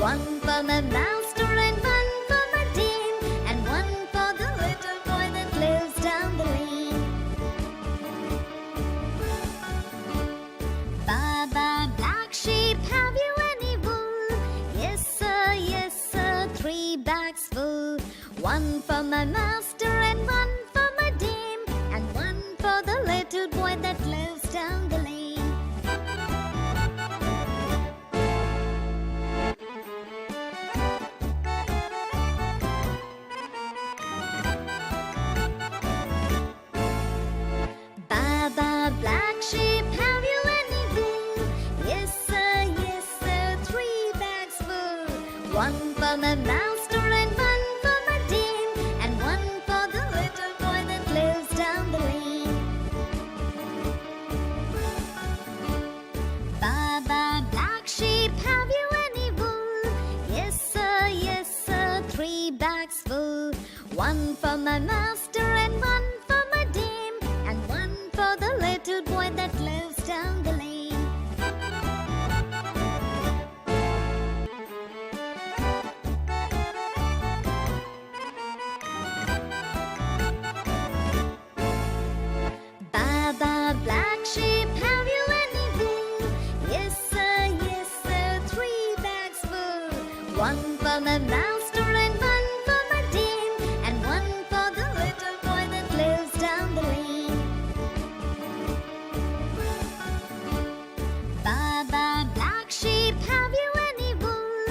One for my master and one for my dame, and one for the little boy that lives down the lane. Baba, black sheep, have you any wool? Yes sir, 3 bags full. One for my master and one for my dame, and one for the little boy that lives down the lane. Baba, black sheep, have you any wool? Yes sir, 3 bags full. One for my master and one for my dame, and one for the little boy that lives down the lane. Baba, black sheep, have you any wool? Yes sir, 3 bags full. One for my master and one for my dame, and one for the little boy that lives down the lane. Baba, black sheep, have you any wool? Yes sir, 3 bags full. One for my master and one for my dame, and one for the little boy that lives down the lane. Baba, black sheep, have you any wool?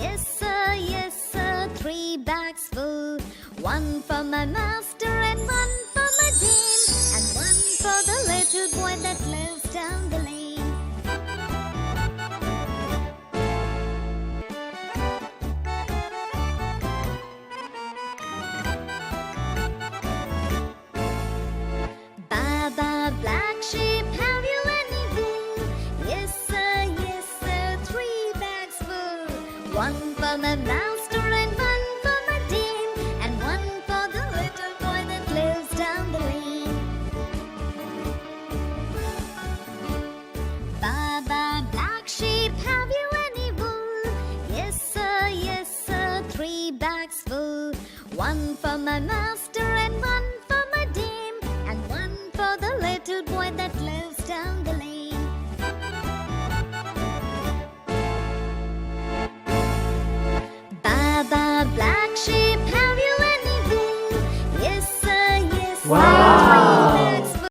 Yes sir, 3 bags full. One for my master and one for my dame, and one for the little boy that lives down the lane. Baba, black sheep, have you any wool? Yes sir, 3 bags full. One for my master and one for my dame, and one for the little boy that lives down the lane. Baba, black sheep, have you any wool? Yes sir, 3 bags full. One for my master and one for my dame, and one for the little boy that lives down the lane. Baba, black sheep, have you any wool? Yes sir, Wow.